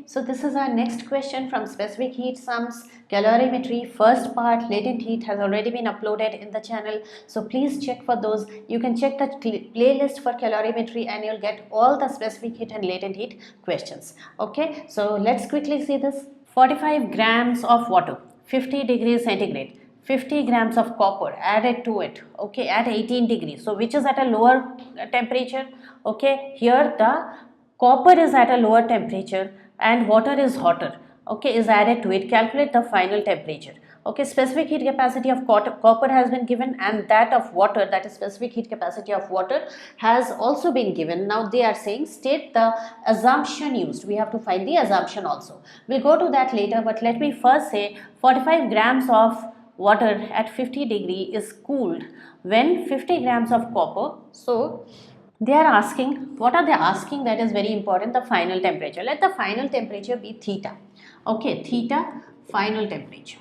so this is our next question from specific heat sums, calorimetry, first part. Latent heat has already been uploaded in the channel, so please check for those. You can check the playlist for calorimetry and you'll get all the specific heat and latent heat questions. Okay, so let's quickly see this. 45 grams of water, 50 degrees centigrade, 50 grams of copper added to it, okay, at 18 degrees. So which is at a lower temperature? Okay, here the copper is at a lower temperature and water is hotter, okay, is added to it. Calculate the final temperature. Okay, specific heat capacity of copper has been given, and that of water, that is specific heat capacity of water, has also been given. Now they are saying state the assumption used. We have to find the assumption also. We'll go to that later, but let me first say 45 grams of water at 50 degree is cooled when 50 grams of copper. So they are asking, what are they asking? That is very important. The final temperature. Let the final temperature be theta. Okay, theta, final temperature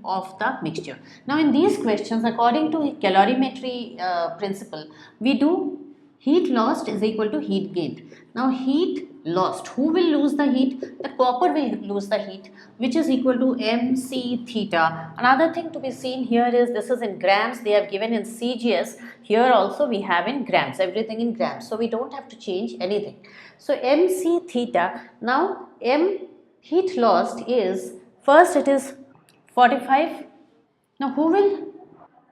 of the mixture. Now in these questions, according to calorimetry principle, we do heat lost is equal to heat gained. Now heat lost, who will lose the heat? The copper will lose the heat, which is equal to mc theta. Another thing to be seen here is, this is in grams, they have given in CGS. Here also we have in grams, everything in grams, so we don't have to change anything. So mc theta. Now m heat lost is, first it is 45. Now who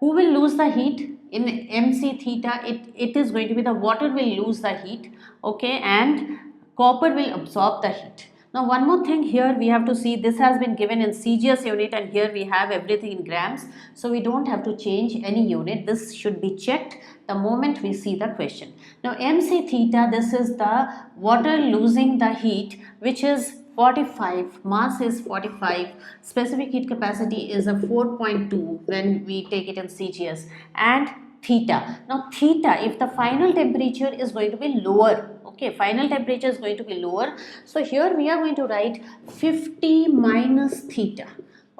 will lose the heat in mc theta? It is going to be the water will lose the heat, okay, and copper will absorb the heat. Now one more thing here we have to see, this has been given in CGS unit and here we have everything in grams, so we don't have to change any unit. This should be checked the moment we see the question. Now mc theta, this is the water losing the heat, which is 45, mass is 45, specific heat capacity is a 4.2 when we take it in CGS, and theta. Now theta, if the final temperature is going to be lower, okay, final temperature is going to be lower, so here we are going to write 50 minus theta.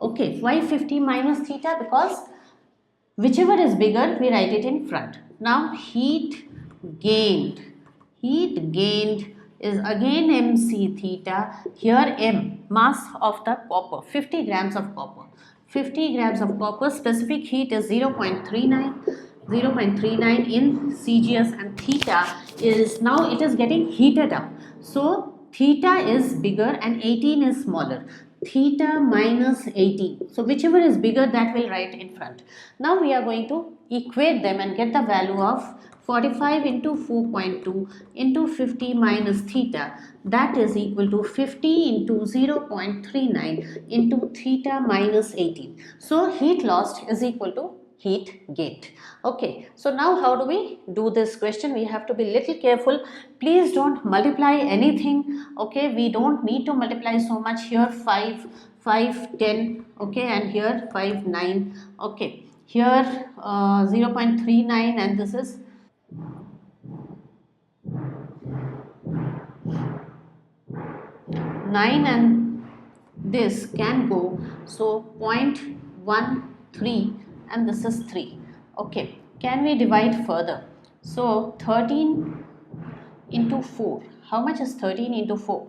Okay, why 50 minus theta? Because whichever is bigger we write it in front. Now heat gained is again mc theta. Here m, mass of the copper, 50 grams of copper. 50 grams of copper, specific heat is 0.39 in CGS, and theta is, now it is getting heated up. So theta is bigger and 18 is smaller. Theta minus 18. So whichever is bigger, that will write in front. Now we are going to equate them and get the value of 45 into 4.2 into 50 minus theta, that is equal to 50 into 0.39 into theta minus 18. So heat lost is equal to heat gained. Okay, so now how do we do this question? We have to be little careful. Please don't multiply anything. Okay, we don't need to multiply so much. Here 5, 10, okay, and here 5, 9, okay. Here 0.39 and this is 9 and this can go, so 0.13 and this is 3. Okay, can we divide further? So 13 into 4. How much is 13 into 4?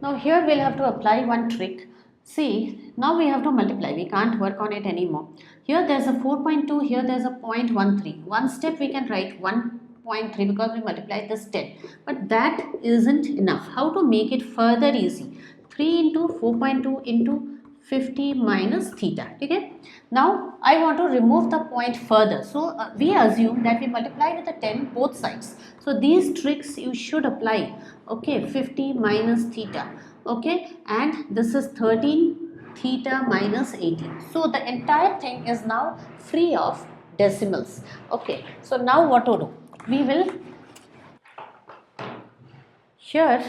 Now here we'll have to apply one trick. See, now we have to multiply. We can't work on it anymore. Here there's a 4.2, here there's a 0.13. One step we can write 1.3 because we multiplied this 10. But that isn't enough. How to make it further easy? 3 into 4.2 into 50 minus theta. Okay? Now I want to remove the point further. So we assume that we multiply with the 10 both sides. So these tricks you should apply. Okay, 50 minus theta. Okay, and this is 13 theta minus 18. So the entire thing is now free of decimals. Okay, so now what to do? We will, here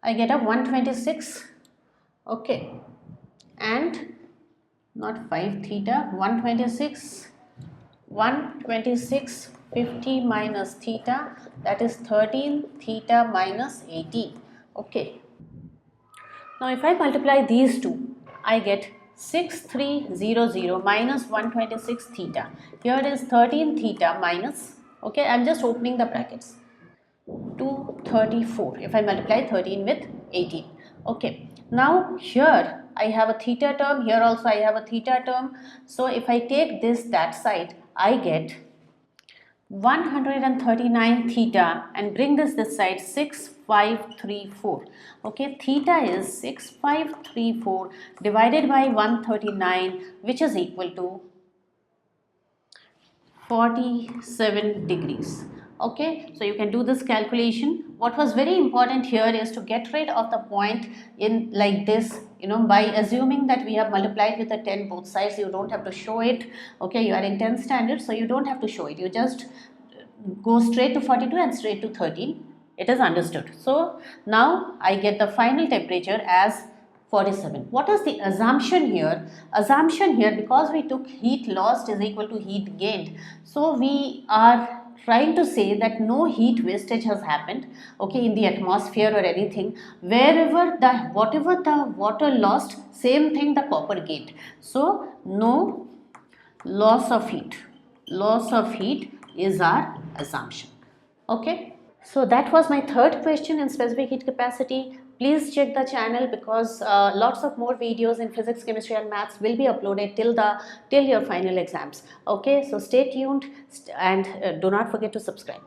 I get a 126, okay, and not 5 theta, 126, 50 minus theta, that is 13 theta minus 18, okay. Now if I multiply these two, I get 6300 minus 126 theta. Here is 13 theta minus, okay, I am just opening the brackets. 234 if I multiply 13 with 18. Okay, now here I have a theta term, here also I have a theta term. So if I take this that side, I get 139 theta and bring this side 6534. Okay, theta is 6534 divided by 139, which is equal to 47 degrees. Okay, so you can do this calculation. What was very important here is to get rid of the point in like this, by assuming that we have multiplied with a 10 both sides. You don't have to show it. Okay, you are in 10 standard, so you don't have to show it. You just go straight to 42 and straight to 13. It is understood. So now I get the final temperature as 47. What is the assumption here? Assumption here, because we took heat lost is equal to heat gained. So we are trying to say that no heat wastage has happened, okay, in the atmosphere or anything. Whatever the water lost, same thing the copper gained. So no loss of heat. Loss of heat is our assumption. Okay. So that was my third question in specific heat capacity. Please check the channel because lots of more videos in physics, chemistry and maths will be uploaded till your final exams. Okay, so stay tuned and do not forget to subscribe.